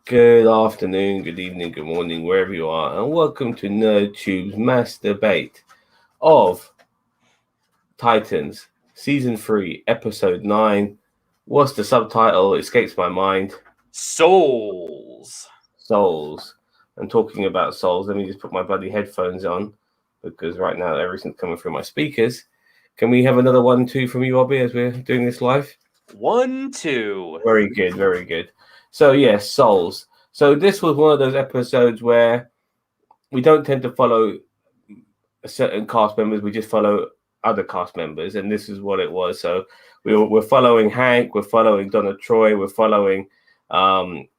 Good afternoon, good evening, good morning, wherever you are, and welcome to NerdTube's mass debate of Titans, Season 3, Episode 9. What's the subtitle? Escapes my mind. Souls. Souls. And talking about souls, let me just put my bloody headphones on because right now everything's coming through my speakers. Can we have another 1, 2 from you, Bobby, as we're doing this live? 1, 2. Very good, very good. So, yes, souls. So, this was one of those episodes where we don't tend to follow certain cast members, we just follow other cast members, and this is what it was. So we're following Hank, we're following Donna Troy, we're following Tim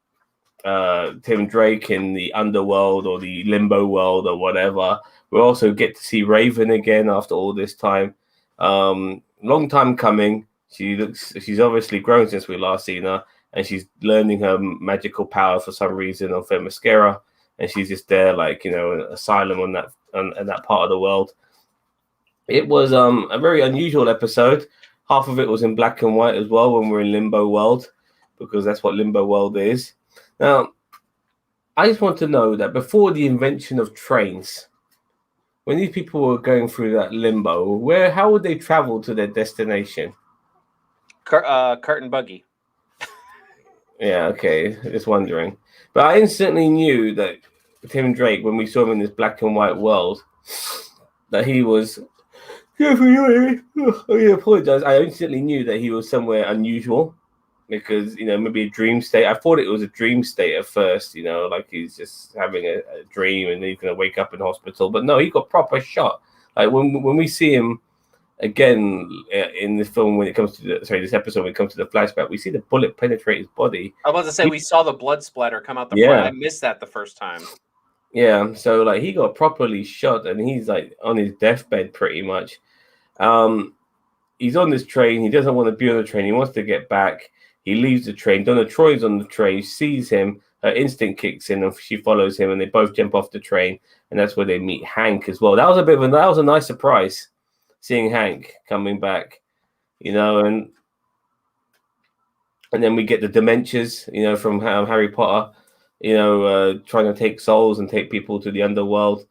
Drake in the underworld or the limbo world or whatever. We also get to see Raven again after all this time. Long time coming. She's obviously grown since we last seen her, and she's learning her magical power for some reason on Themyscira, and she's just there like, you know, an asylum on that part of the world. It was a very unusual episode. Half of it was in black and white as well when we're in limbo world, because that's what limbo world is. Now, I just want to know that before the invention of trains, when these people were going through that limbo, how would they travel to their destination? Cart and buggy. Yeah, okay. Just wondering. But I instantly knew that Tim Drake, when we saw him in this black and white world, that he was... I apologize. I instantly knew that he was somewhere unusual because, you know, maybe a dream state. I thought it was a dream state at first, you know, like he's just having a dream and he's going to wake up in hospital. But no, he got proper shot. Like when we see him again in the film, when it comes to this episode, when it comes to the flashback, we see the bullet penetrate his body. I was about to say, we saw the blood splatter come out the front. I missed that the first time. Yeah, so like he got properly shot and he's like on his deathbed pretty much. He's on this train. He doesn't want to be on the train. He wants to get back. He leaves the train. Donna Troy's on the train, sees him. Her instinct kicks in, and she follows him. And they both jump off the train, and that's where they meet Hank as well. That was a nice surprise, seeing Hank coming back, you know. And then we get the dementias, you know, from Harry Potter, you know, trying to take souls and take people to the underworld.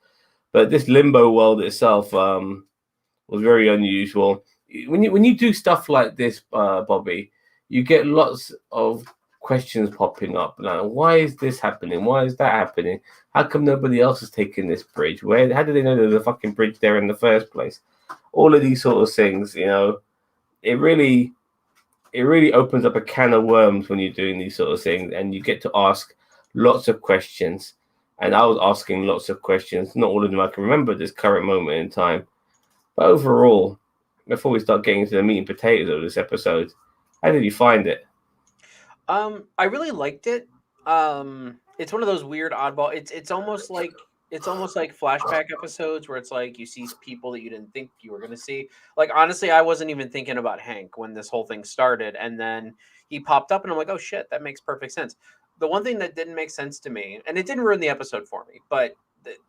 But this limbo world itself was very unusual. When you do stuff like this, Bobby, you get lots of questions popping up. Like, why is this happening? Why is that happening? How come nobody else has taken this bridge? How do they know there's a fucking bridge there in the first place? All of these sort of things, you know, it really opens up a can of worms when you're doing these sort of things, and you get to ask lots of questions. And I was asking lots of questions. Not all of them I can remember at this current moment in time. But overall, before we start getting into the meat and potatoes of this episode, how did you find it? I really liked it. It's one of those weird oddball. It's almost like flashback episodes where it's like you see people that you didn't think you were going to see. Like, honestly, I wasn't even thinking about Hank when this whole thing started, and then he popped up, and I'm like, oh shit, that makes perfect sense. The one thing that didn't make sense to me, and it didn't ruin the episode for me, but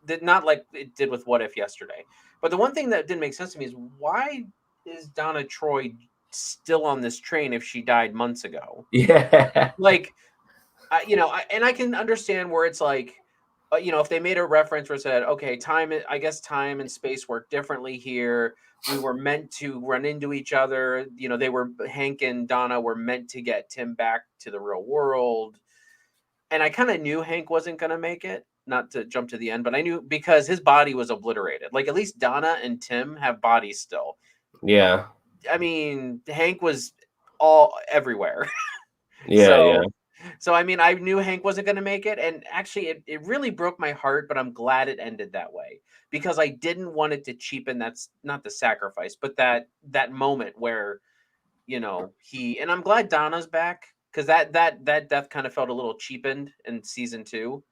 did not like it did with What If yesterday. But the one thing that didn't make sense to me is, why is Donna Troy still on this train if she died months ago? Yeah. Like, and I can understand where it's like, you know, if they made a reference where it said, okay, time and space work differently here. We were meant to run into each other. You know, Hank and Donna were meant to get Tim back to the real world. And I kind of knew Hank wasn't going to make it, not to jump to the end, but I knew because his body was obliterated. Like, at least Donna and Tim have bodies still. Yeah. I mean, Hank was all everywhere. Yeah. So, I mean, I knew Hank wasn't going to make it. And actually, it really broke my heart, but I'm glad it ended that way. Because I didn't want it to cheapen, that's not the sacrifice, but that moment where, you know, and I'm glad Donna's back. Because that death kind of felt a little cheapened in season 2.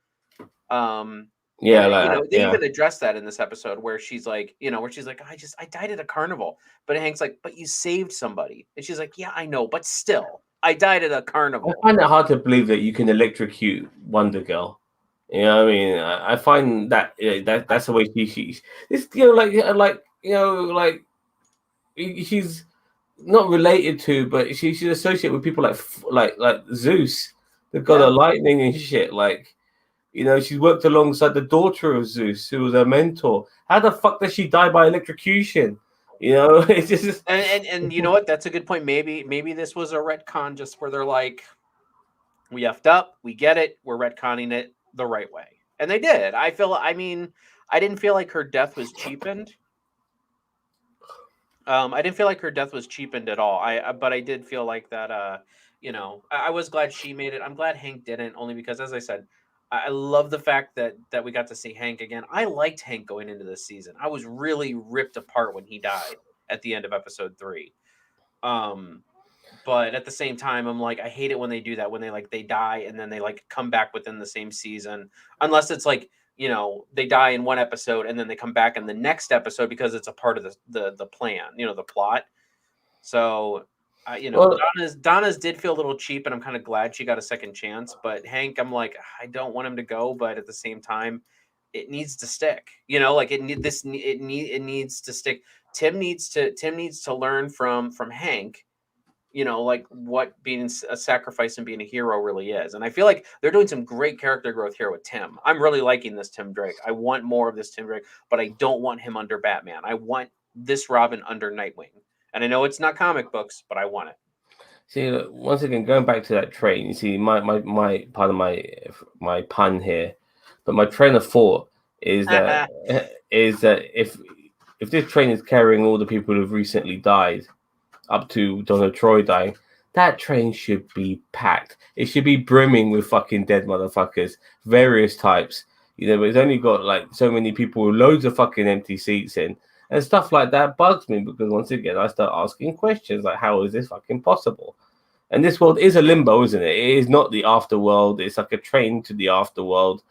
They even addressed that in this episode where she's like, I died at a carnival. But Hank's like, but you saved somebody. And she's like, yeah, I know, but still, I died at a carnival. I find it hard to believe that you can electrocute Wonder Girl. You know what I mean? I find that that's the way she's. It's, you know, like she's not related to, but she's associated with people like Zeus. the god of lightning and shit. Like, she's worked alongside the daughter of Zeus, who was her mentor. How the fuck does she die by electrocution? It's just And you know what? That's a good point. Maybe this was a retcon just where they're like, we effed up, we get it, we're retconning it the right way, and they did. I mean, I didn't feel like her death was cheapened. I didn't feel like her death was cheapened at all. But I did feel like that. I was glad she made it. I'm glad Hank didn't, only because, as I said, I love the fact that we got to see Hank again. I liked Hank going into this season. I was really ripped apart when he died at the end of episode 3. But at the same time, I'm like, I hate it when they do that, when they die and then they like come back within the same season, unless it's like, they die in one episode and then they come back in the next episode because it's a part of the plan, the plot. So, well, Donna's did feel a little cheap, and I'm kind of glad she got a second chance. But Hank, I'm like, I don't want him to go, but at the same time, it needs to stick. Like it needs to stick. Tim needs to learn from Hank, like what being a sacrifice and being a hero really is. And I feel like they're doing some great character growth here with Tim. I'm really liking this Tim Drake. I want more of this Tim Drake, but I don't want him under Batman. I want this Robin under Nightwing. And I know it's not comic books, but I want it. see, once again, going back to that train, you see, my part of my pun here, but my train of thought is that if this train is carrying all the people who've recently died, up to Donna Troy dying, that train should be packed. It should be brimming with fucking dead motherfuckers, various types. But it's only got like so many people with loads of fucking empty seats in. And stuff like that bugs me because once again, I start asking questions like, how is this fucking possible? And this world is a limbo, isn't it? It is not the afterworld. It's like a train to the afterworld,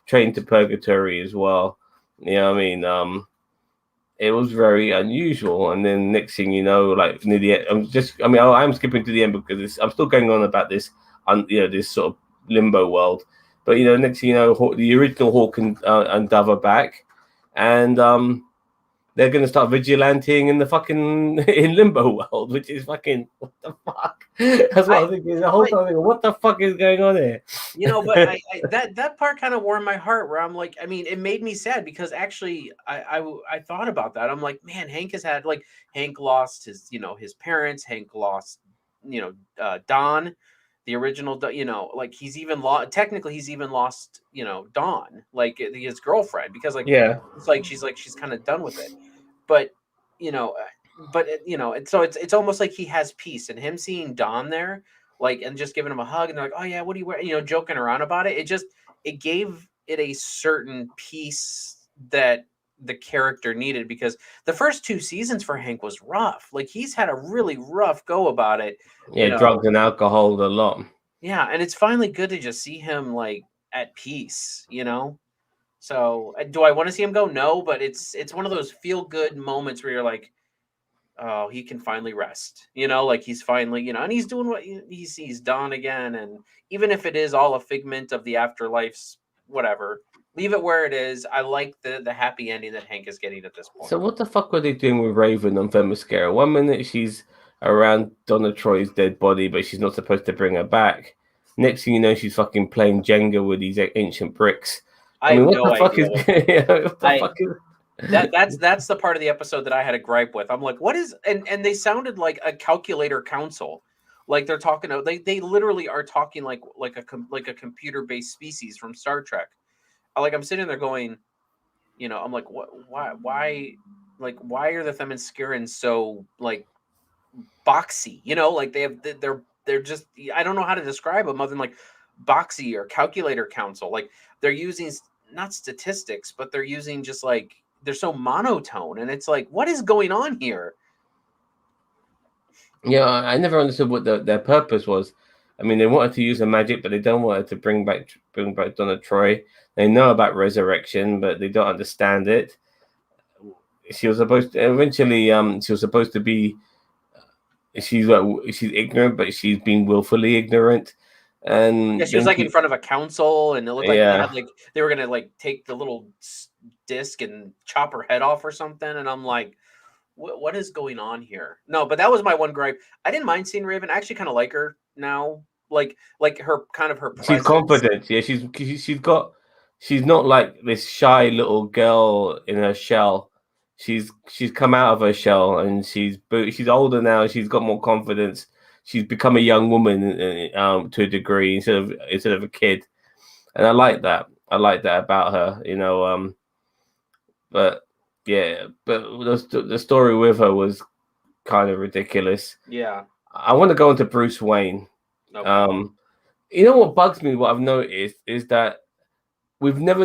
train to purgatory as well. You know what I mean? It was very unusual. And then next thing you know, like near the end, I'm skipping to the end because I'm still going on about this, this sort of limbo world. But next thing you know, the original Hawk and Dove are back, and they're going to start vigilanting in the fucking in limbo world, which is fucking what the fuck. That's what I was thinking the whole time. What the fuck is going on here? But that part kind of warmed my heart. Where I'm like, I mean, it made me sad because actually, I thought about that. I'm like, man, Hank has had Hank lost his parents. Hank lost Don, the original. Like he's even lost. Technically, he's even lost Dawn, like his girlfriend, because it's like she's kind of done with it. But and so it's almost like he has peace, and him seeing Dawn there, like, and just giving him a hug, and they're like, oh yeah, what do you wear, joking around about it. It gave it a certain peace that the character needed, because the first 2 seasons for Hank was rough. Like he's had a really rough go about it. Drugs and alcohol a lot. Yeah, and it's finally good to just see him like at peace. So, do I want to see him go? No, but it's one of those feel good moments where you're like, oh, he can finally rest. Like he's finally, and he's doing what he sees Dawn again. And even if it is all a figment of the afterlife's whatever, leave it where it is. I like the happy ending that Hank is getting at this point. So what the fuck were they doing with Raven on Themyscira? One minute she's around Donna Troy's dead body, but she's not supposed to bring her back. Next thing you know, she's fucking playing Jenga with these ancient bricks. I mean, what the fuck is? What the fuck is? That's the part of the episode that I had a gripe with. I'm like, what is? And they sounded like a calculator council, like they're talking. They literally are talking like a computer based species from Star Trek. Like I'm sitting there going, I'm like, what? Why? Like, why are the Themyscirans so like boxy? Like they're just, I don't know how to describe them other than like boxy or calculator council. Like they're using not statistics, but they're using just like, they're so monotone, and it's like, what is going on here? Yeah, I never understood what their purpose was. I mean, they wanted to use the magic, but they don't want to bring back Donna Troy. They know about resurrection, but they don't understand it. She was supposed to eventually. She was supposed to be. She's ignorant, but she's been willfully ignorant. And yeah, she was like in front of a council, and it looked like they were gonna like take the little disc and chop her head off or something. And I'm like, what is going on here? No, but that was my one gripe. I didn't mind seeing Raven. I actually kind of like her now. like her kind of her She's presence. confident. Yeah, she's not like this shy little girl in her shell. She's come out of her shell and she's older now. She's got more confidence. She's become a young woman to a degree instead of a kid, and I like that. I like that about her. But yeah, but the story with her was kind of ridiculous. Yeah. I want to go into Bruce Wayne. Okay. Um, you know what bugs me? What I've noticed is that we've never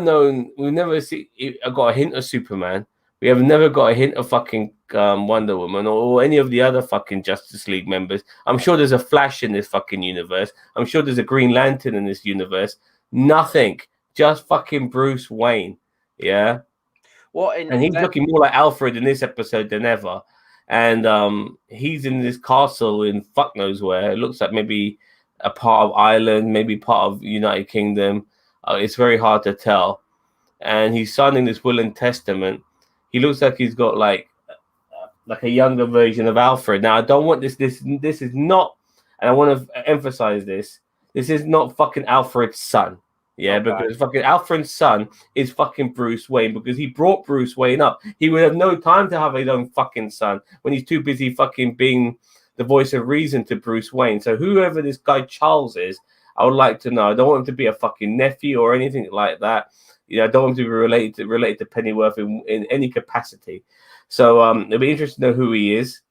seen. I got a hint of Superman. We have never got a hint of fucking Wonder Woman or any of the other fucking Justice League members. I'm sure there's a Flash in this fucking universe. I'm sure there's a Green Lantern in this universe. Nothing. Just fucking Bruce Wayne. Yeah. Well, and And he's that looking more like Alfred in this episode than ever. And he's in this castle in fuck knows where. It looks like maybe a part of Ireland, maybe part of United Kingdom. It's very hard to tell. And he's signing this will and testament. He looks like he's got like a younger version of Alfred. Now I don't want this is not, and I want to emphasize this. This is not fucking Alfred's son. Yeah, okay. because fucking Alfred's son is fucking Bruce Wayne because he brought Bruce Wayne up. He would have no time to have his own fucking son when he's too busy fucking being the voice of reason to Bruce Wayne. So whoever this guy Charles is, I would like to know. I don't want him to be a fucking nephew or anything like that. I don't want him to be related to Pennyworth in any capacity. So it'll be interesting to know who he is.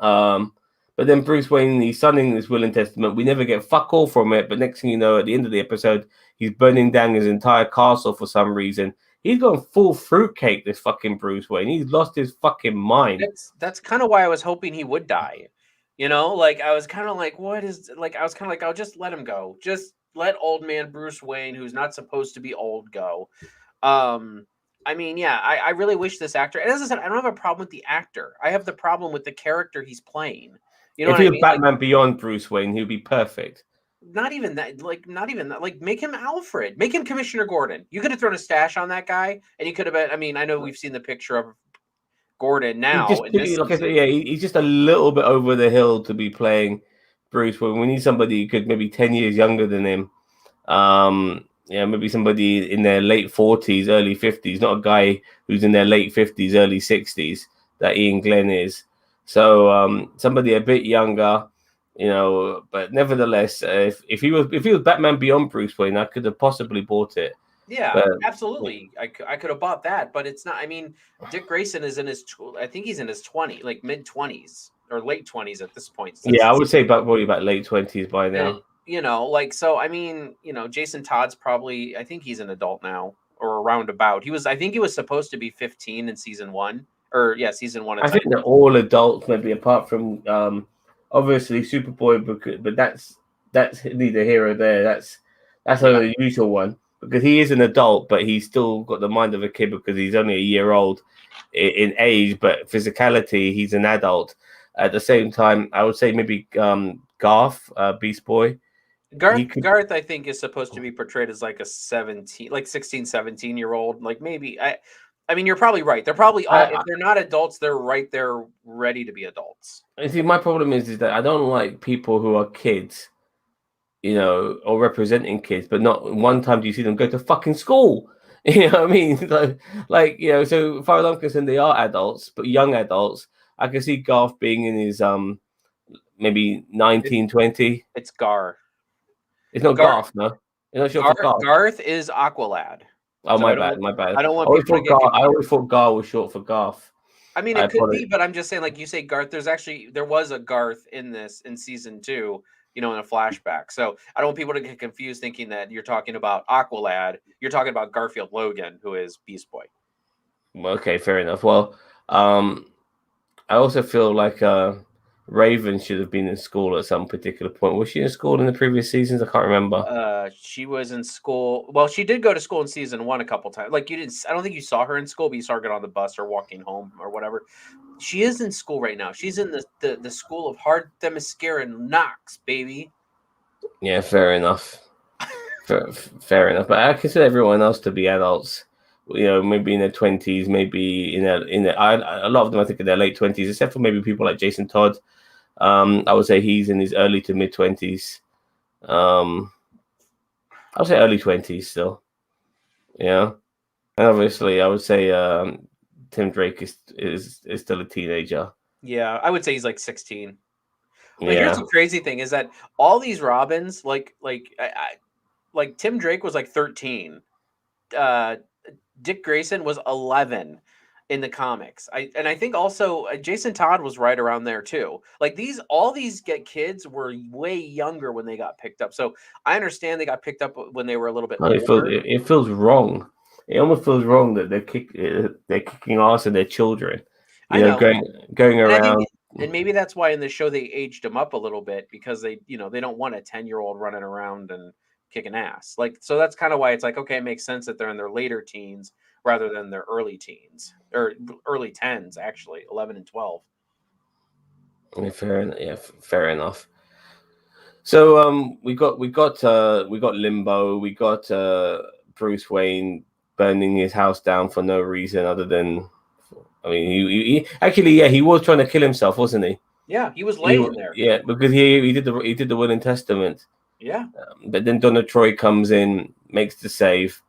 But then Bruce Wayne, he's signing this will and testament. We never get fuck all from it. But next thing you know, at the end of the episode, he's burning down his entire castle for some reason. He's gone full fruitcake, this fucking Bruce Wayne. He's lost his fucking mind. That's kind of why I was hoping he would die. Like I was kind of like, what is like I was kind of like, I'll just let him go. Just let old man Bruce Wayne, who's not supposed to be old, go. I mean, yeah, I really wish this actor. And as I said, I don't have a problem with the actor. I have the problem with the character he's playing. You know If what he I was mean? Batman Beyond Bruce Wayne, he'd be perfect. Not even that. Not even that. Like, make him Alfred. Make him Commissioner Gordon. You could have thrown a stash on that guy, and you could have been. I mean, I know we've seen the picture of Gordon He's now just in this like I season. said, yeah, he's just a little bit over the hill to be playing Bruce Wayne. We need somebody who could maybe 10 years younger than him. Maybe somebody in their late 40s, early 50s, not a guy who's in their late 50s, early 60s that Ian Glenn is. So somebody a bit younger, but nevertheless, if he was Batman Beyond Bruce Wayne, I could have possibly bought it. Yeah, But absolutely. I could have bought that, but it's not. I mean, Dick Grayson is in his. I think he's in his like mid 20s or late 20s at this point. Since yeah, I would say probably about late 20s by and now. so I mean, Jason Todd's probably. I think he's an adult now or around about. I think he was supposed to be 15 in season 1 or yeah, season 1 of I think they're all adults, maybe apart from obviously Superboy, but that's neither here or there. That's Yeah. an unusual one because he is an adult, but he's still got the mind of a kid because he's only a year old in age, but physicality, he's an adult. At the same time, I would say maybe Garth, Beast Boy. He could. Garth, I think, is supposed to be portrayed as like a 17, like 16, 17-year-old. Like maybe I mean, you're probably right. They're probably all, if they're not adults, they're right there ready to be adults. I see. My problem is that I don't like people who are kids, or representing kids, but not one time do you see them go to fucking school. You know what I mean? So far as I'm concerned, they are adults, but young adults. I can see Garth being in his maybe 19, 20. It's Gar. It's not Gar Garth, no. It's not short for Garth. Garth is Aqualad. Oh, So my bad. I don't I want always people to thought get I confused. always thought Garth was short for Garth. I mean, I it could be, apologize. but I'm just saying, like you say, Garth. There was a Garth in season 2. In a flashback. So I don't want people to get confused thinking that you're talking about Aqualad. You're talking about Garfield Logan, who is Beast Boy. Okay, fair enough. Well, I also feel like Raven should have been in school at some particular point. Was she in school in the previous seasons? I can't remember. She was in school. Well, she did go to school in season 1 a couple times. Like you didn't. I don't think you saw her in school, but you saw her get on the bus or walking home or whatever. She is in school right now. She's in the school of hard Themyscira Knox, baby. Yeah, fair enough. Fair enough. But I consider everyone else to be adults. Maybe in their 20s, maybe a lot of them I think in their late 20s, except for maybe people like Jason Todd. I would say he's in his early to mid 20s. Um, I'll say early 20s still. Yeah, and obviously I would say Tim Drake is still a teenager. Yeah, I would say he's like 16. But here's Yeah, the crazy thing is that all these Robins, like Tim Drake was like 13. Uh, Dick Grayson was 11 in the comics. I think also Jason Todd was right around there too. Like all these get kids were way younger when they got picked up. So I understand they got picked up when they were a little bit no, older. it feels wrong. It almost feels wrong that they're kicking ass at their children. I You know, know. going And I think around. and maybe that's why in the show they aged him up a little bit because they don't want a 10-year-old running around and kicking ass. Like so that's kind of why it's like okay, it makes sense that they're in their later teens rather than their early teens or early 10s actually, 11 and 12. Yeah, fair enough. So we got Limbo, we got Bruce Wayne burning his house down for no reason other than, I mean, he actually, yeah, he was trying to kill himself, wasn't he? Yeah, he was laying there. Yeah, because he did the will and testament. Yeah. But then Donna Troy comes in, makes the save,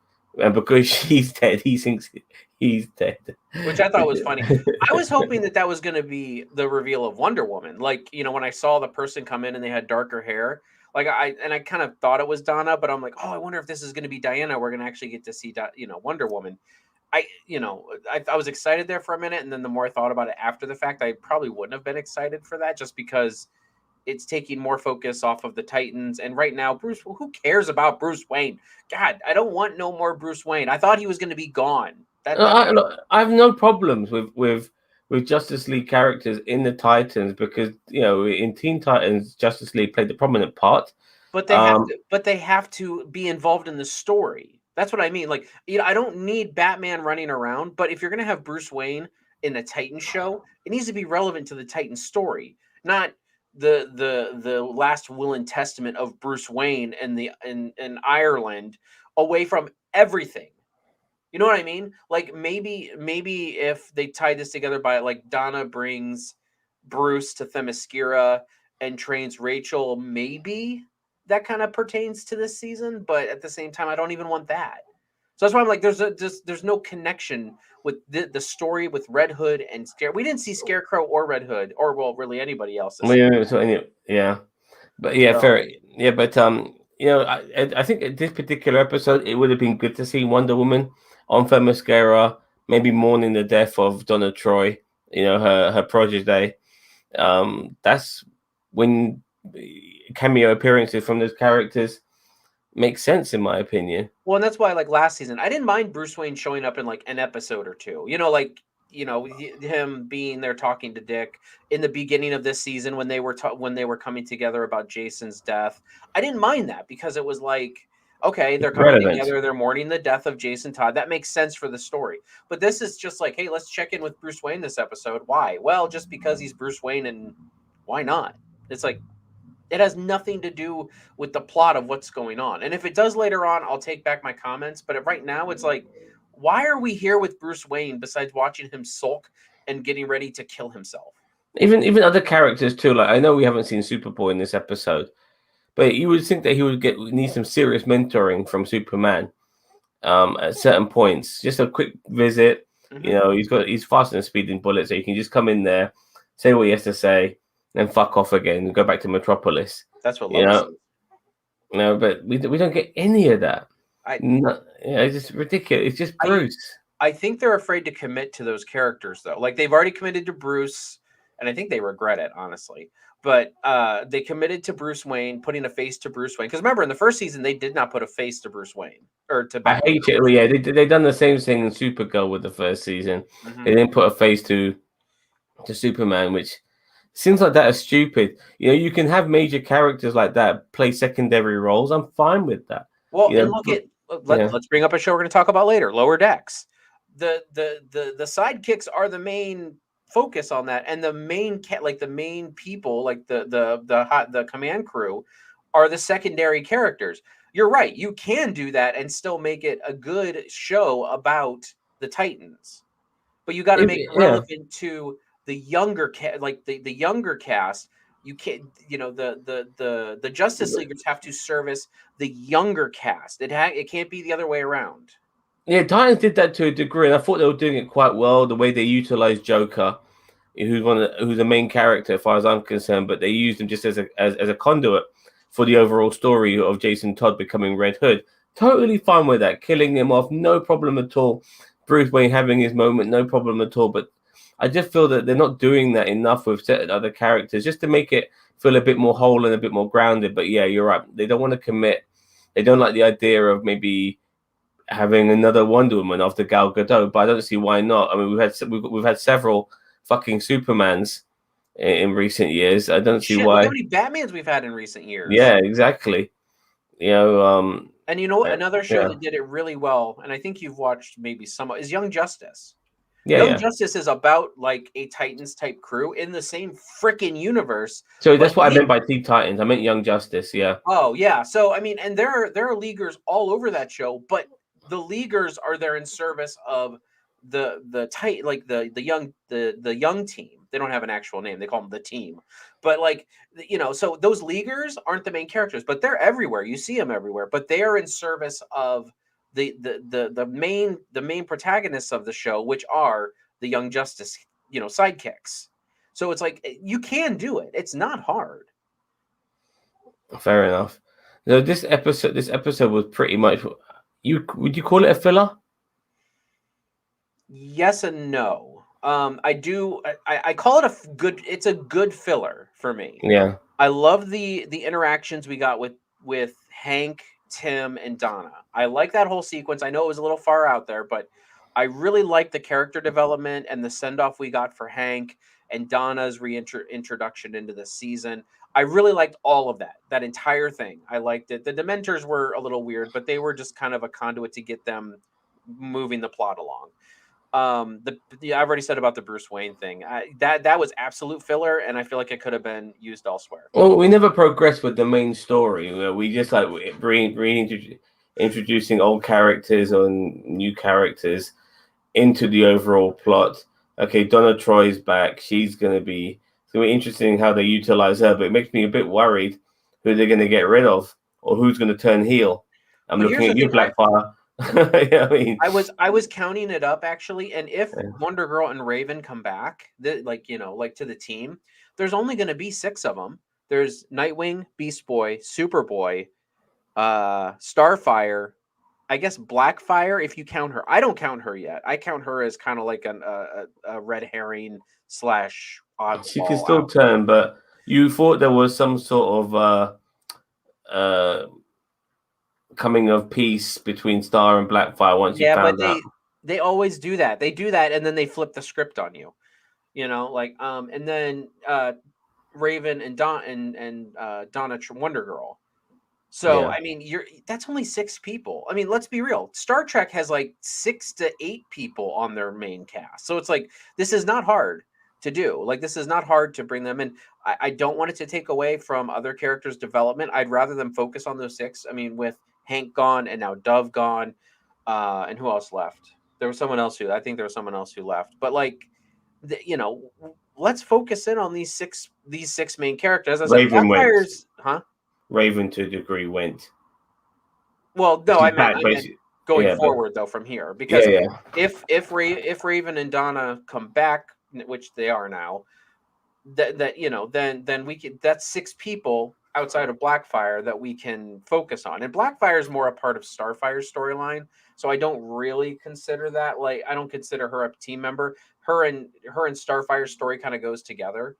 and because she's dead, he thinks he's dead. Which I thought was funny. I was hoping that was going to be the reveal of Wonder Woman. Like, when I saw the person come in and they had darker hair, like I kind of thought it was Donna, but I'm like, oh, I wonder if this is going to be Diana. We're going to actually get to see, Wonder Woman. I was excited there for a minute, and then the more I thought about it after the fact, I probably wouldn't have been excited for that just because it's taking more focus off of the Titans. And right now, who cares about Bruce Wayne? God, I don't want no more Bruce Wayne. I thought he was going to be gone. Look, I have no problems with Justice League characters in the Titans because in Teen Titans, Justice League played a prominent part. But they have to be involved in the story. That's what I mean. Like, I don't need Batman running around, but if you're gonna have Bruce Wayne in the Titan show, it needs to be relevant to the Titan story, not the last will and testament of Bruce Wayne in Ireland away from everything. You know what I mean? Like maybe if they tied this together by like Donna brings Bruce to Themyscira and trains Rachel, maybe that kind of pertains to this season. But at the same time, I don't even want that. So that's why I'm like, there's no connection with the story with Red Hood and Scare. We didn't see Scarecrow or Red Hood, or well, really anybody else this season. Yeah, but yeah, So fair. Yeah, but I think at this particular episode, it would have been good to see Wonder Woman on Themyscira, maybe mourning the death of Donna Troy. Her protege. That's when cameo appearances from those characters make sense, in my opinion. well, and that's why like last season, I didn't mind Bruce Wayne showing up in like an episode or two. Him being there talking to Dick in the beginning of this season when when they were coming together about Jason's death. I didn't mind that because it was like, okay, they're coming Relevant. together, they're mourning the death of Jason Todd. That makes sense for the story. But this is just like, hey, let's check in with Bruce Wayne this episode. Why? Well, just because he's Bruce Wayne, and why not? It's like it has nothing to do with the plot of what's going on. And if it does later on, I'll take back my comments. But right now, it's like, why are we here with Bruce Wayne besides watching him sulk and getting ready to kill himself? Even other characters too. Like, I know we haven't seen Superboy in this episode, but you would think that he would need some serious mentoring from Superman at certain points. Just a quick visit. He's faster than a speeding bullet, so you can just come in there, say what he has to say, then fuck off again and go back to Metropolis. That's what Lois says. No, but we don't get any of that. I It's just ridiculous. It's just Bruce. I think they're afraid to commit to those characters though. Like they've already committed to Bruce, and I think they regret it honestly. But they committed to Bruce Wayne, putting a face to Bruce Wayne. Because remember, in the first season, they did not put a face to Bruce Wayne or to I Batman. hate it. Yeah, they done the same thing in Supergirl with the first season. Mm-hmm. They didn't put a face to Superman, which seems like that is stupid. You can have major characters like that play secondary roles. I'm fine with that. Well, and look at let's bring up a show we're going to talk about later, Lower Decks. The sidekicks are the main focus on that, and the main the main people, like the command crew, are the secondary characters. You're right. You can do that and still make it a good show about the Titans, but you got to make it relevant to the younger the younger cast. you can't, the Justice Leaguers have to service the younger cast. It can't be the other way around. Yeah, Titans did that to a degree, and I thought they were doing it quite well. The way they utilized Joker, who's the main character, as far as I'm concerned, but they used him just as a conduit for the overall story of Jason Todd becoming Red Hood. Totally fine with that, killing him off, no problem at all. Bruce Wayne having his moment, no problem at all. But I just feel that they're not doing that enough with certain other characters, just to make it feel a bit more whole and a bit more grounded. But yeah, you're right. They don't want to commit. They don't like the idea of maybe having another Wonder Woman after Gal Gadot, but I don't see why not. I mean, we've had several fucking Supermans in recent years. I don't see Shit, look why. how many Batmans we've had in recent years. Yeah, exactly. You know, And you know what? Another show yeah, that did it really well, and I think you've watched maybe some, is Young Justice. yeah, Young yeah. Justice is about like a Titans type crew in the same freaking universe, So but that's what I meant by Teen Titans. I meant Young Justice. Yeah, oh yeah. So I mean, and there are leaguers all over that show, but the leaguers are there in service of the tight, like the young team. They don't have an actual name. They call them the team. But like, so those leaguers aren't the main characters, but they're everywhere. You see them everywhere, but they are in service of the main protagonists of the show, which are the Young Justice, sidekicks. So it's like you can do it. It's not hard. fair enough. So this episode was pretty much. Would you call it a filler? Yes and no. I do. I call it good. It's a good filler for me. Yeah. I love the interactions we got with Hank, Tim, and Donna. I like that whole sequence. I know it was a little far out there, but I really like the character development and the send off we got for Hank and Donna's reintroduction into the season. I really liked all of that entire thing. I liked it. The Dementors were a little weird, but they were just kind of a conduit to get them moving the plot along. I've already said about the Bruce Wayne thing. That was absolute filler, and I feel like it could have been used elsewhere. Well, we never progressed with the main story. We just like introducing old characters or new characters into the overall plot. Okay, Donna Troy's back. It's gonna be interesting how they utilize her, but it makes me a bit worried who they're gonna get rid of or who's gonna turn heel. I'm But looking here's at the you, thing. Blackfire. Yeah, I mean, I was counting it up actually, and if yeah. Wonder Girl and Raven come back, like to the team, there's only going to be 6 of them. There's Nightwing, Beast Boy, Superboy, Starfire, I guess Blackfire if you count her. I don't count her yet. I count her as kind of like a red herring slash She can oddball still out there. turn, but you thought there was some sort of uh coming of peace between Star and Blackfire once you Yeah, but found out. they always do that. They do that and then they flip the script on you. Like and then Raven and Donna Wonder Girl. So Yeah. I mean, that's only 6 people. I mean, let's be real. Star Trek has like 6 to 8 people on their main cast. So it's like this is not hard to do. Like this is not hard to bring them in. I don't want it to take away from other characters' development. I'd rather them focus on those 6. I mean, with Hank gone and now Dove gone, and who else left? There was someone else who I think there was someone else who left. But like, let's focus in on these six main characters. As I said, Raven went. Blackfire's, huh? Raven to a degree went. Well, no, She's I back, but meant going yeah, but forward though from here yeah, because yeah. if Raven and Donna come back, which they are now, then we could, that's 6 people outside of Blackfire that we can focus on. And Blackfire is more a part of Starfire's storyline, so I don't really consider that, like, I don't consider her a team member. Her and Starfire's story kind of goes together.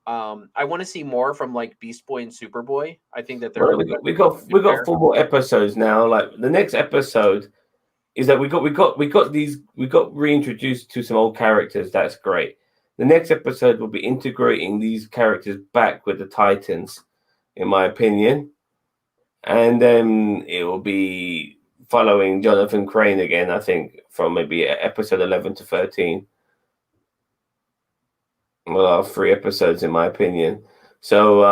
I want to see more from like Beast Boy and Superboy. I think that they're Well, a we got good, we got good we got pair. 4 more episodes now. Like the next episode is that we got reintroduced to some old characters. That's great. The next episode will be integrating these characters back with the Titans, in my opinion, and then it will be following Jonathan Crane again. I think from maybe episode 11 to 13. Well, 3 episodes, in my opinion. So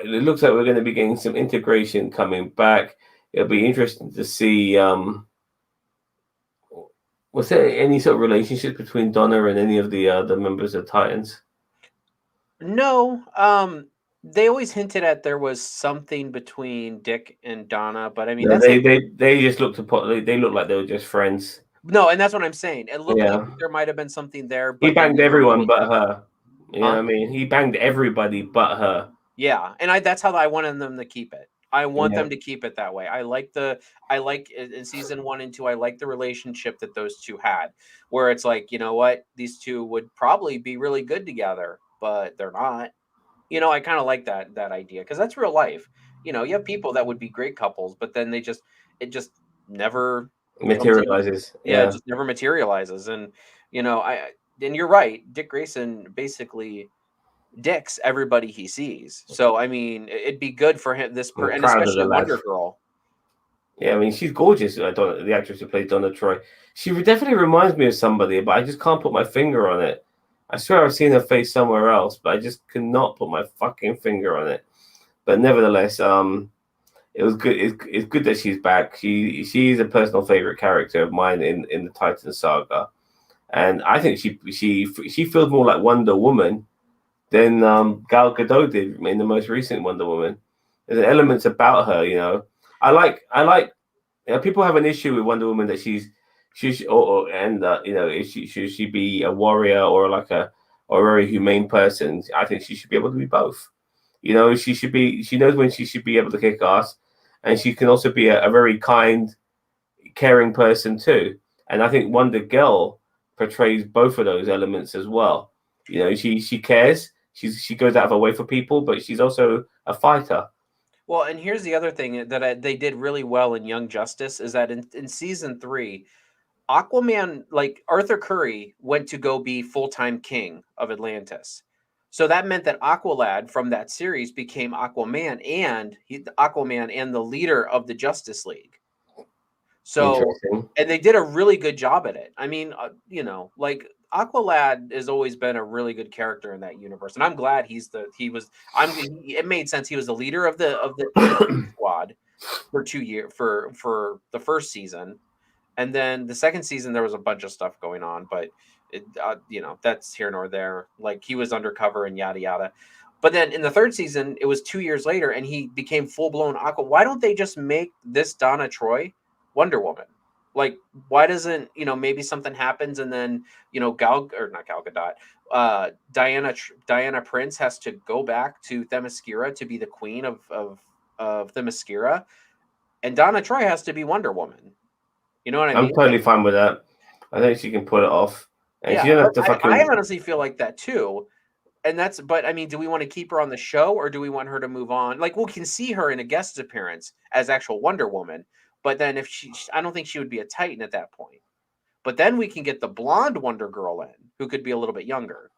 it looks like we're going to be getting some integration coming back. It'll be interesting to see. Was there any sort of relationship between Donna and any of the members of Titans? No, They always hinted at there was something between Dick and Donna, but I mean No, that's it. they just looked upon. They looked like they were just friends. No, and that's what I'm saying. It looked like Yeah, there might have been something there, he but they banged never everyone really but did. her. You know Huh? what I mean? He banged everybody but her. Yeah, and that's how I wanted them to keep it. I want Yeah, them to keep it that way. I like in season 1 and 2, I like the relationship that those two had, where it's like, you know what, these two would probably be really good together, but they're not. I kind of like that idea because that's real life. You have people that would be great couples, but then it just never comes in. materializes. Yeah, it Yeah, just never materializes. And and you're right. Dick Grayson basically dicks everybody he sees. So I mean, it'd be good for him I'm and proud of the especially lad. Wonder Girl. Yeah, I mean she's gorgeous. The actress who plays Donna Troy. She definitely reminds me of somebody, but I just can't put my finger on it. I swear I've seen her face somewhere else, but I just cannot put my fucking finger on it. But nevertheless, it was good. It's good that she's back. She's a personal favorite character of mine in the Titan saga, and I think she feels more like Wonder Woman than Gal Gadot did in the most recent Wonder Woman. There's elements about her, I like. People have an issue with Wonder Woman that she's and if should she be a warrior or like or a very humane person? I think she should be able to be both. She should be. She knows when she should be able to kick ass, and she can also be a very kind, caring person too. And I think Wonder Girl portrays both of those elements as well. She cares. She goes out of her way for people, but she's also a fighter. Well, and here's the other thing that they did really well in Young Justice is that in season 3, Aquaman, like Arthur Curry, went to go be full-time king of Atlantis. So that meant that Aqualad from that series became Aquaman and the leader of the Justice League. So, Interesting. and they did a really good job at it. I mean, like Aqualad has always been a really good character in that universe, and I'm glad it made sense. He was the leader of the squad for 2 years for the first season, and then the second season there was a bunch of stuff going on, but that's here nor there. Like he was undercover and yada yada. But then in the third season, it was 2 years later, and he became full blown Aqua. Why don't they just make this Donna Troy Wonder Woman? Like, why doesn't maybe something happens and then Gal or not Gal Gadot, Diana Prince has to go back to Themyscira to be the queen of Themyscira, and Donna Troy has to be Wonder Woman. You know what I I'm mean? totally fine with that. I think she can pull it off, and she Yeah, don't have to I fucking. honestly feel like that too. But I mean, do we want to keep her on the show or do we want her to move on? Like, we can see her in a guest appearance as actual Wonder Woman, but then if I don't think she would be a Titan at that point. But then we can get the blonde Wonder Girl in, who could be a little bit younger.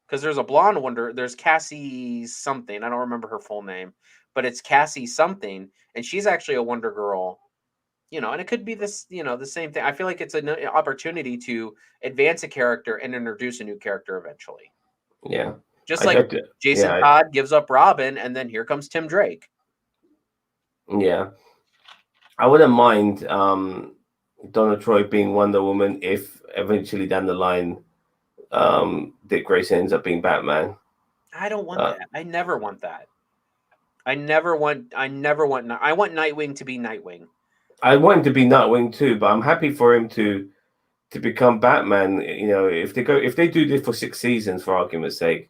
Because there's Cassie something. I don't remember her full name, but it's Cassie something, and she's actually a Wonder Girl. And it could be the same thing. I feel like it's an opportunity to advance a character and introduce a new character eventually. Yeah, Just like I Jason yeah, Todd gives up Robin, and then here comes Tim Drake. yeah. I wouldn't mind Donna Troy being Wonder Woman if eventually down the line Dick Grayson ends up being Batman. I don't want Uh, that. I never want that. I want Nightwing to be Nightwing. I want him to be Nightwing too, but I'm happy for him to become Batman. If they do this for 6 seasons, for argument's sake,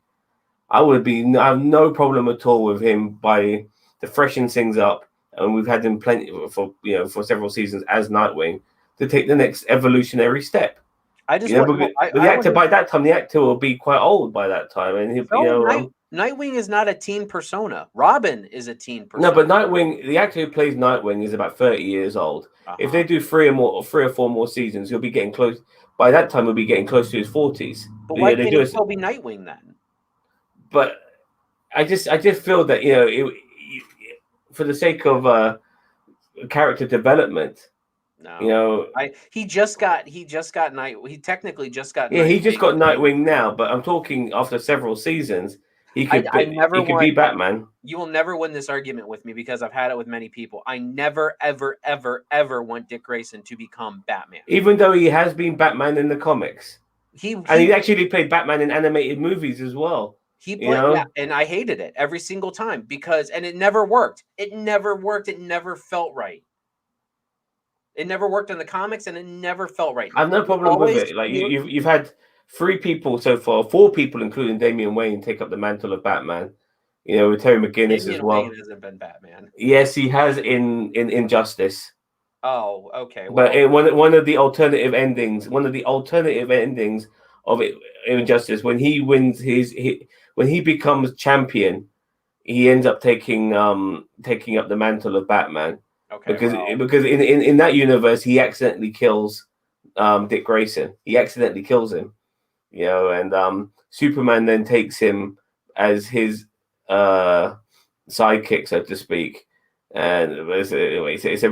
I have no problem at all with him by to freshen things up, and we've had him plenty for several seasons as Nightwing to take the next evolutionary step. I just want But the I want actor him. by that time, the actor will be quite old by that time, and No, Nightwing is not a teen persona. Robin is a teen no, persona. but Nightwing, the actor who plays Nightwing is about 30 years old. If Uh-huh. they do 3 or 4 more seasons, he'll be getting close. By that time, he'll be getting close to his 40s. But why Yeah, they can't do he it, still be Nightwing then? but I just feel that for the sake of character development, you No. know, He just got he technically just got yeah, he just Nightwing. got Nightwing now, but I'm talking after several seasons, he I could I be, never he could be want Batman. You will never win this argument with me because I've had it with many people. I never, ever, ever, ever want Dick Grayson to become Batman. Even though he has been Batman in the comics, He and he he actually played Batman in animated movies as well. He You played, yeah, know, and I hated it every single time because, and it never worked. It never worked. It never felt right. It never worked in the comics, and it never felt right. I've no You problem with always, it. Like you, you've had three people so far, four people, including Damian Wayne, take up the mantle of Batman. You know, with Terry McGinnis as Damian Wayne well. hasn't been Batman. Yes, he has in Injustice. Oh, okay. But Well, one of the alternative endings, of it, Injustice, when he wins when he becomes champion, he ends up taking up the mantle of Batman okay. Well, because in that universe he accidentally kills Dick Grayson. He accidentally kills him, you know, and Superman then takes him as his uh sidekick, so to speak. And it's a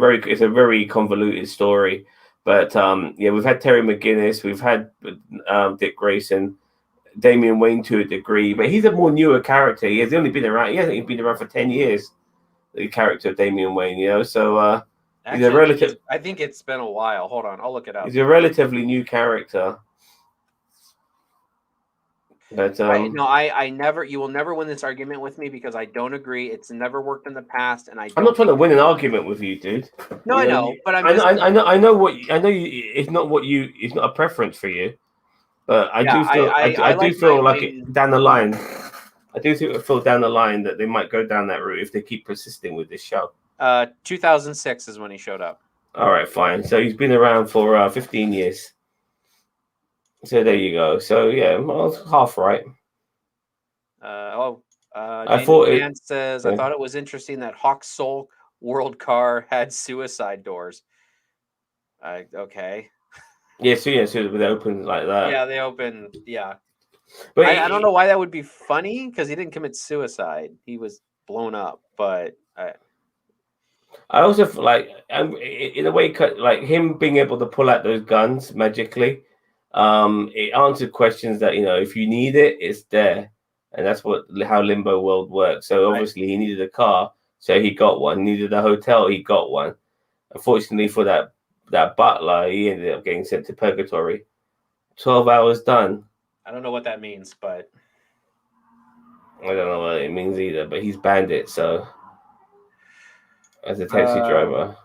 very convoluted story. But yeah, we've had Terry McGinnis, we've had Dick Grayson, Damian Wayne to a degree, but he's a more newer character. He has only been around. He hasn't even been around for 10 years. The character of Damian Wayne, you know, so he's a actually, relative. I think it's been a while. Hold on, I'll look it up. He's a relatively new character. But I never. You will never win this argument with me because I don't agree. It's never worked in the past, and I I'm don't not trying think to win an argument with you, dude. No, You I know, know, but I'm just saying. I know what I know. It's not what you. It's not a preference for you, but I Yeah, do feel. I I do like my feel like down the line. I do feel down the line that they might go down that route if they keep persisting with this show. 2006 is when he showed up. All right, fine. So he's been around for 15 years. So there you go. So yeah, well, I was half right. I Jason thought it. Pan says, I Yeah, thought it was interesting that Hawk's Soul World car had suicide doors. Okay. yeah. So with open like that. Yeah, they open. Yeah. But I don't know why that would be funny because he didn't commit suicide. He was blown up, but I also feel like, in a way, like him being able to pull out those guns magically, it answered questions that if you need it, it's there, and that's how Limbo World works. So I, obviously, he needed a car, so he got one. He needed a hotel, he got one. Unfortunately for that butler, he ended up getting sent to purgatory. 12 hours done. I don't know what that means, but I don't know what it means either, but he's banned it. So as a taxi uh, driver,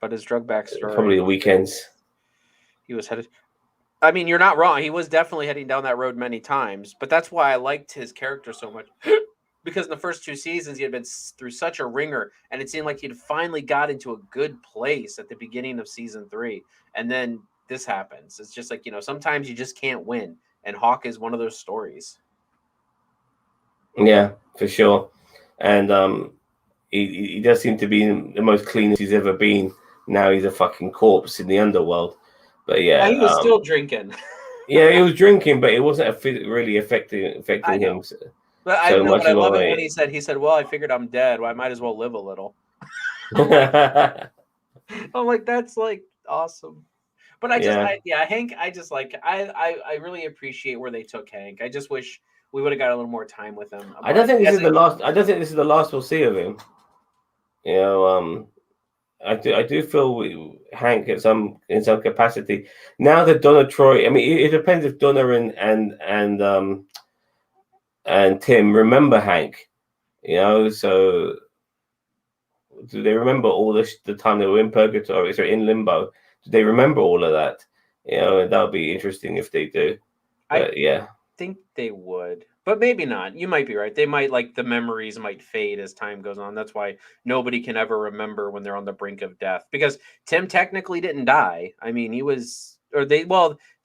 but his drug backstory. probably the weekends. He was headed. I mean, you're not wrong. He was definitely heading down that road many times, but that's why I liked his character so much. Because in the first two seasons, he had been through such a ringer, and it seemed like he'd finally got into a good place at the beginning of season 3. And then this happens. It's just like, sometimes you just can't win. And Hawk is one of those stories. Yeah, for sure. And he does seem to be the most cleanest he's ever been. Now he's a fucking corpse in the underworld. But yeah, He was still drinking. yeah, he was drinking, but it wasn't really affecting I know. him But I so know, much but I love along. it when he said, well, I figured I'm dead. Well, I might as well live a little. I'm like, that's like awesome. But Yeah, Hank, I really appreciate where they took Hank. I just wish we would have got a little more time with him. I don't But think this is the last. I don't think this is the last we'll see of him. You know, I do feel Hank in some capacity now that Donna Troy. I mean, it depends if Donna and Tim remember Hank. So do they remember all the time they were in purgatory, so in limbo? Do they remember all of that? That would be interesting if they do. I But yeah, think they would, but maybe not. You might be right. They might, like, the memories might fade as time goes on. That's why nobody can ever remember when they're on the brink of death, because Tim technically didn't die. I mean, he was, or they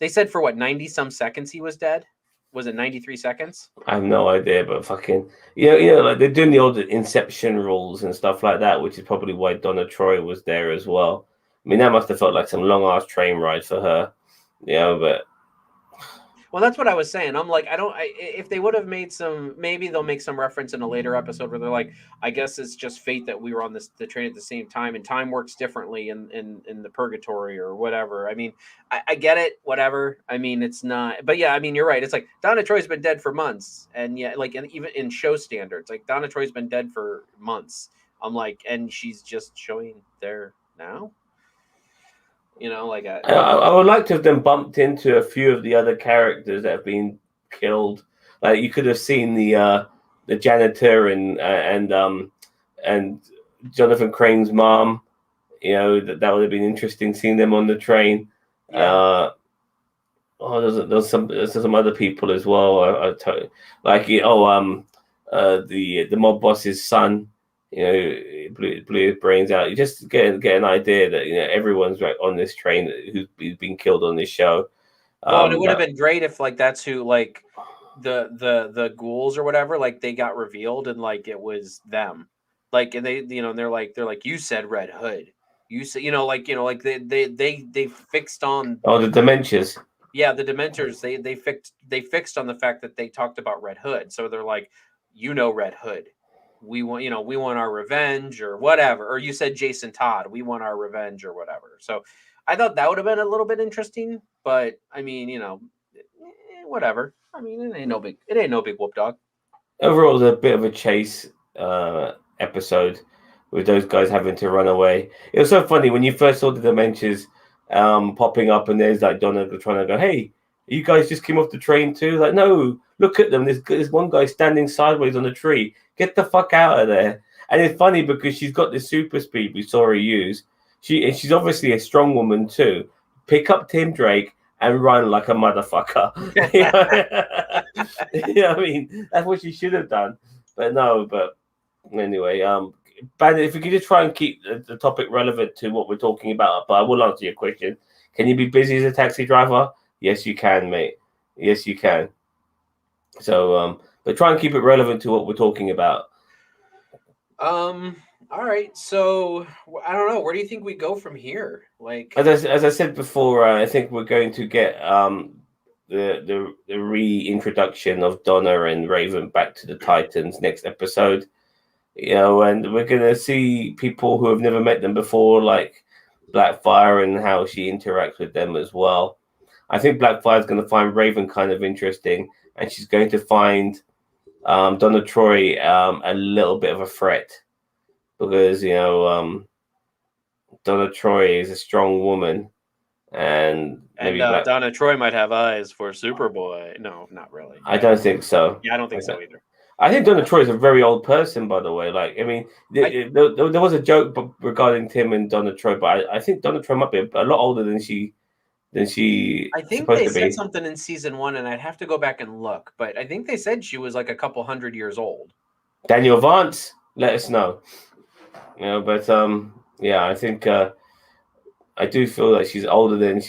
said for what, 90 some seconds he was dead. Was it 93 seconds? I have no idea, but fucking, like they're doing the old Inception rules and stuff like that, which is probably why Donna Troy was there as well. I mean, that must have felt like some long ass train ride for her, but Well, that's what I was saying. I'm like, if they would have made some, maybe they'll make some reference in a later episode where they're like, I guess it's just fate that we were on the train at the same time, and time works differently in the purgatory or whatever. I mean, I get it, whatever. I mean, it's not, but yeah, I mean, you're right. It's like Donna Troy's been dead for months, and yet, like, and even in show standards, like Donna Troy's been dead for months. I'm like, and she's just showing there now. I would like to have them bumped into a few of the other characters that have been killed. Like you could have seen the janitor and Jonathan Crane's mom. You know that would have been interesting seeing them on the train. Yeah. Oh, there's some other people as well. Like the mob boss's son. You know, he blew his brains out. You just get an idea that everyone's right on this train who's been killed on this show. Well, and it would have But been great if like that's who like the ghouls or whatever, like they got revealed and like it was them. Like and they and they're like you said Red Hood. You said like they fixed on the dementias. yeah, the Dementors they fixed on the fact that they talked about Red Hood. So they're like, Red Hood. We want our revenge or whatever. Or you said Jason Todd, we want our revenge or whatever. So I thought that would have been a little bit interesting, but I mean, whatever. I mean, it ain't no big whoop dog. Overall, it was a bit of a chase episode with those guys having to run away. It was so funny when you first saw the Dementias popping up, and there's like Donna trying to go, "Hey, you guys just came off the train too?" Like, no, look at them. There's one guy standing sideways on the tree. Get the fuck out of there! And it's funny because she's got this super speed we saw her use. She's obviously a strong woman too. Pick up Tim Drake and run like a motherfucker. I mean, that's what she should have done. But no, but anyway, Bandit, if we could just try and keep the topic relevant to what we're talking about, but I will answer your question. Can you be busy as a taxi driver? Yes, you can, mate. Yes, you can. So, but try and keep it relevant to what we're talking about. All right. So I don't know. Where do you think we go from here? Like, As I said before, I think we're going to get the reintroduction of Donna and Raven back to the Titans next episode. And we're gonna see people who have never met them before, like Blackfire, and how she interacts with them as well. I think Blackfire is going to find Raven kind of interesting, and she's going to find Donna Troy a little bit of a threat because Donna Troy is a strong woman, and maybe Donna Troy might have eyes for Superboy. No, not really. I don't think so. Yeah, I don't think so either. I think Donna Troy is a very old person, by the way. Like, I mean, there was a joke regarding Tim and Donna Troy, but I think Donna Troy might be a lot older than she I think they said something in season 1, and I'd have to go back and look, but I think they said she was like a couple 100 years old. Daniel Vance, let us know. But yeah, I think I do feel like she's older than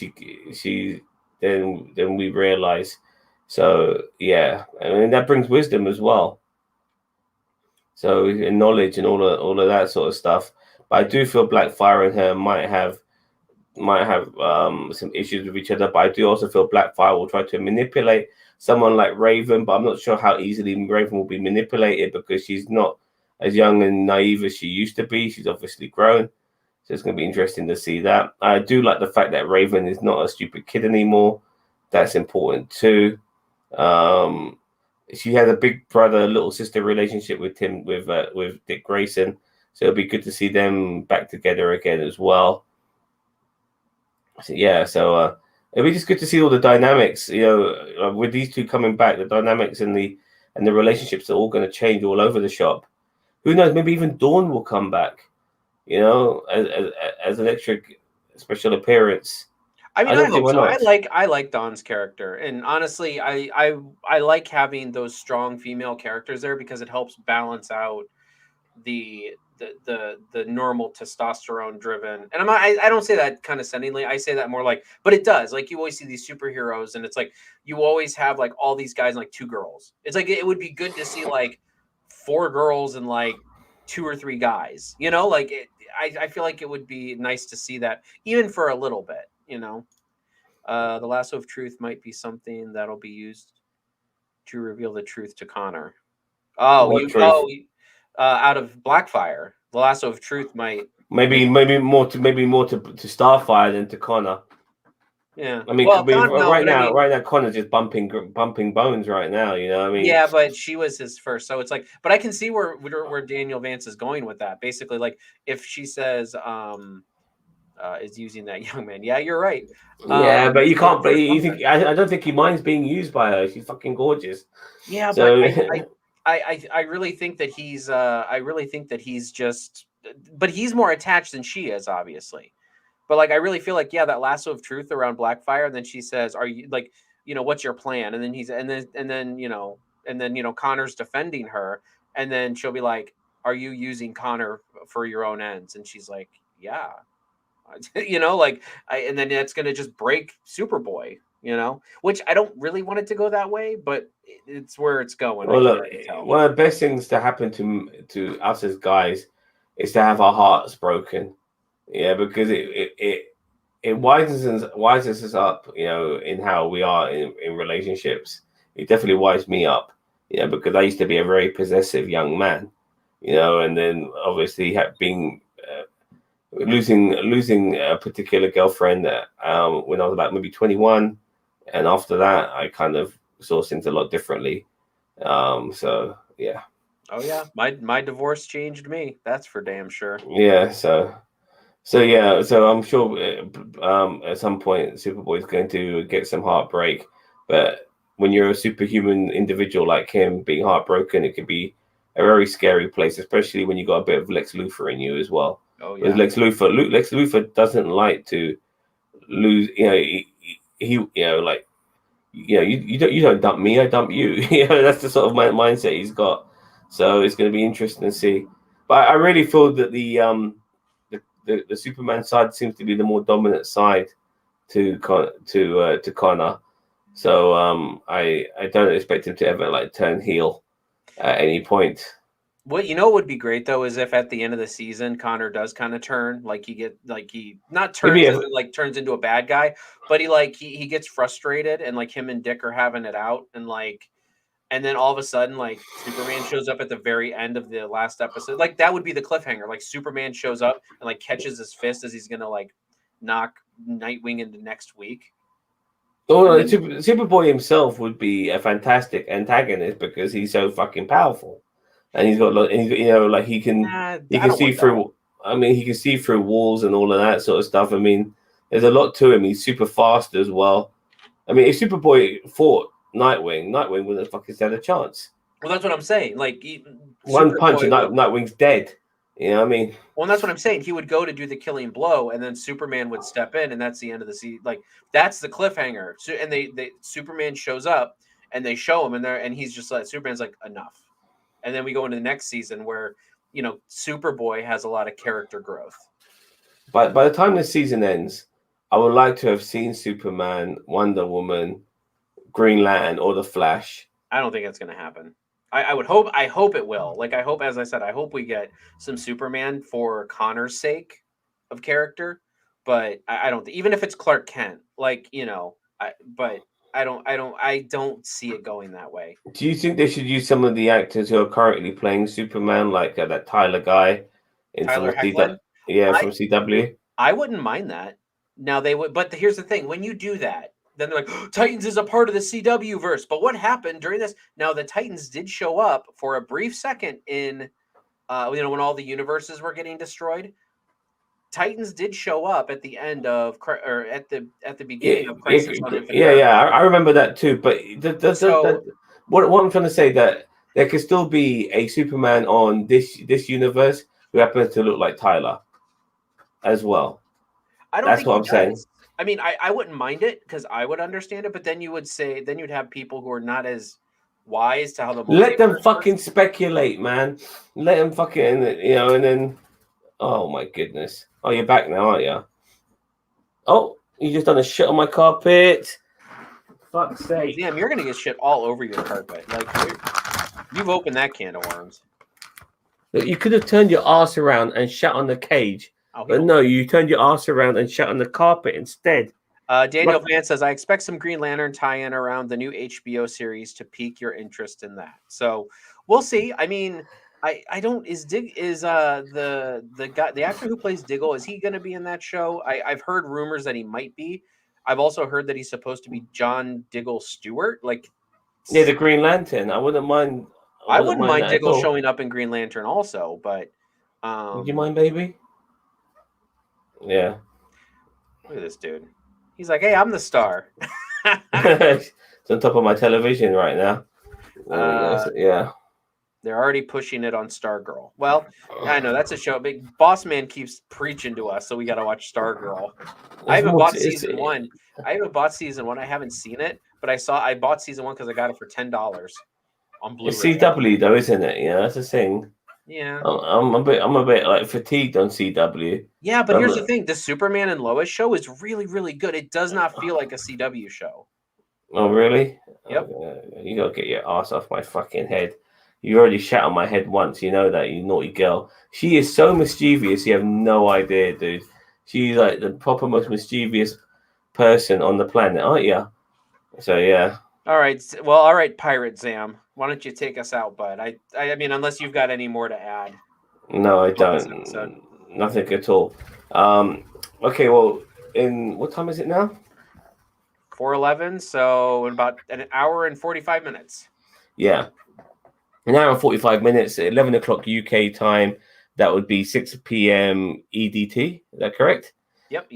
than we realize. So yeah, I mean that brings wisdom as well. So and knowledge and all of that sort of stuff. But I do feel Blackfire and her might have some issues with each other. But I do also feel Blackfire will try to manipulate someone like Raven. But I'm not sure how easily Raven will be manipulated because she's not as young and naive as she used to be. She's obviously grown. So it's going to be interesting to see that. I do like the fact that Raven is not a stupid kid anymore. That's important too. She had a big brother, little sister relationship with Dick Grayson. So it'll be good to see them back together again as well. So, yeah, so it'll be just good to see all the dynamics. With these two coming back, the dynamics and the relationships are all going to change all over the shop. Who knows? Maybe even Dawn will come back. As an extra special appearance. I mean, I hope so. I like Dawn's character, and honestly, I like having those strong female characters there because it helps balance out the normal testosterone driven. And I don't say that condescendingly. I say that more like, but it does. Like you always see these superheroes, and it's like you always have like all these guys and like 2 girls. It's like it would be good to see like 4 girls and like 2 or 3 guys. I feel like it would be nice to see that even for a little bit. The lasso of truth might be something that'll be used to reveal the truth to Connor. Out of Blackfire, the lasso of truth might maybe more to Starfire than to Connor. Yeah, I mean, right now Connor's just bumping bones right now. I mean, yeah, but she was his first, so it's like, but I can see where Daniel Vance is going with that. Basically, like if she says, is using that young man. Yeah, you're right. Yeah, but you There's, can't. But there's you think something. I don't think he minds being used by her. She's fucking gorgeous. Yeah, but So I really think that I really think that he's just, but he's more attached than she is, obviously. But like I really feel like, yeah, that lasso of truth around Blackfire, and then she says, "Are you like, what's your plan?" And then Connor's defending her, and then she'll be like, "Are you using Connor for your own ends?" And she's like, "Yeah." Like and then that's gonna just break Superboy, which I don't really want it to go that way, but it's where it's going. I well, can look, already tell. one of the best things to happen to us as guys is to have our hearts broken. Yeah, because it wisens us up, in how we are in relationships. It definitely wised me up, because I used to be a very possessive young man, and then obviously being losing a particular girlfriend when I was about maybe 21, and after that I kind of saw things a lot differently. So yeah, Oh yeah, my divorce changed me. That's for damn sure. yeah. So yeah, so I'm sure at some point Superboy is going to get some heartbreak, but when you're a superhuman individual like him, being heartbroken, it could be a very scary place, especially when you got a bit of Lex Luthor in you as well. Oh Because yeah. Lex Luthor doesn't like to lose. Like you don't dump me, I dump you. That's the sort of mindset he's got. So it's going to be interesting to see. But I really feel that the Superman side seems to be the more dominant side to Connor. So I don't expect him to ever like turn heel at any point. What would be great though is if at the end of the season Connor does kind of turn, like he not Maybe turns as in like turns into a bad guy, but he gets frustrated and like him and Dick are having it out, and then all of a sudden like Superman shows up at the very end of the last episode. Like that would be the cliffhanger. Like Superman shows up and like catches his fist as he's gonna like knock Nightwing into next week. well, And then Superboy himself would be a fantastic antagonist because he's so fucking powerful, and he's got and like he I can don't see want that. through. I mean, he can see through walls and all of that sort of stuff. I mean, there's a lot to him. He's super fast as well. I mean, if Superboy fought Nightwing wouldn't have fucking stand a chance. Well, that's what I'm saying. Like One punch Superboy and would. Nightwing's dead. You know what I mean? Well, and that's what I'm saying. He would go to do the killing blow, and then Superman would step in, and that's the end of the season. Like that's the cliffhanger. So, and they Superman shows up, and they show him, and he's just like Superman's like enough, and then we go into the next season where Superboy has a lot of character growth. But by the time the season ends, I would like to have seen Superman, Wonder Woman, Green Lantern, or the Flash. I don't think it's going to happen. I would hope. I hope it will. Like I hope, as I said, I hope we get some Superman for Connor's sake of character. But I don't. Even if it's Clark Kent, like but I don't see it going that way. Do you think they should use some of the actors who are currently playing Superman, like that Tyler guy in from Tyler the CW? Hoechlin, Yeah, I from CW. I wouldn't mind that. Now they would, but here's the thing: when you do that, then they're like, Titans is a part of the CW verse. But what happened during this? Now the Titans did show up for a brief second in, when all the universes were getting destroyed. Titans did show up at the end of, or at the Yeah, beginning of yeah, Crisis on Infinite yeah, Earth. yeah. I remember that too. But So what I'm trying to say that there could still be a Superman on this universe who happens to look like Tyler as well. I don't That's think what he I'm saying. does. I mean, I wouldn't mind it because I would understand it, but then you'd have people who are not as wise to how the Let them multiverse works. fucking speculate, man. Let them fucking, and then, oh my goodness. Oh, you're back now, aren't you? Oh, you just done a shit on my carpet. Fuck's sake. Damn, you're gonna get shit all over your carpet. Like you've opened that can of worms. You could have turned your ass around and shat on the cage, Oh, but no, you turned your ass around and shat on the carpet instead. Daniel Vance says, I expect some Green Lantern tie-in around the new HBO series to pique your interest in that. So we'll see. I mean, I don't the actor who plays Diggle, is he gonna be in that show? I've heard rumors that he might be. I've also heard that he's supposed to be John Diggle Stewart. Like Yeah, the Green Lantern. I wouldn't mind. I I wouldn't wouldn't mind mind that at Diggle all. showing up in Green Lantern also, but Would you mind, baby? Yeah. Look at this dude. He's like, hey, I'm the star. It's on top of my television right now. uh, Yeah. they're already pushing it on Stargirl. Well, I know that's a show. Big Boss Man keeps preaching to us, so we got to watch Stargirl. I It's haven't more. bought season one. I haven't bought season one. I haven't seen it, but I bought season one because I got it for $10 on It's Blu-ray. CW though, isn't it? Yeah, that's the thing. Yeah. I'm a bit like fatigued on CW. Yeah, but I'm, here's the thing: the Superman and Lois show is really, really good. It does not feel like a CW show. oh really? Yep. You gotta get your ass off my fucking head. You already shat on my head once. You know that, you naughty girl. She is so mischievous. You have no idea, dude. She's like the proper most mischievous person on the planet, aren't you? So yeah. All right. Well, all right, Pirate Zam. Why don't you take us out, bud? I mean, unless you've got any more to add No, I about this episode. don't. Nothing at all. Okay, well, in what time is it now? 4:11. So in about an hour and 45 minutes. Yeah, an hour and 45 minutes. 11 o'clock UK time. That would be 6 p.m. EDT. Is that correct? Yep.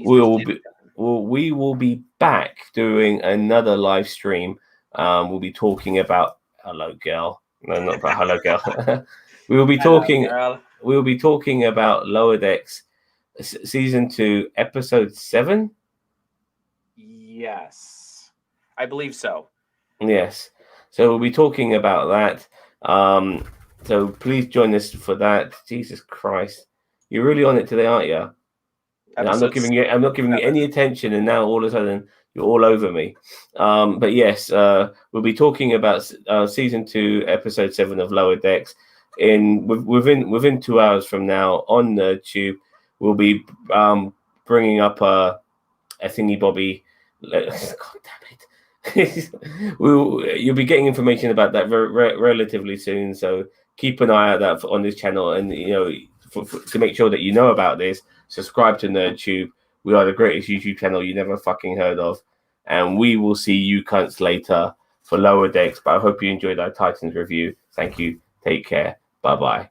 We will be back doing another live stream. We'll be talking about Hello Girl. No, not about Hello Girl. we will be talking. We will be talking about Lower Decks, season 2, episode 7. Yes, I believe so. Yes. So we'll be talking about that. So please join us for that. Jesus Christ, you're really on it today, aren't you? I'm not giving you any attention, and now all of a sudden you're all over me. But yes, we'll be talking about season 2, episode 7 of Lower Decks. Within 2 hours from now on the tube, we'll be bringing up a thingy bobby. God damn it! You'll be getting information about that relatively soon. So keep an eye out on this channel, and to make sure that you know about this, subscribe to NerdTube. We are the greatest YouTube channel you never fucking heard of, and we will see you cunts later for Lower Decks. But I hope you enjoyed our Titans review. Thank you. Take care. Bye bye.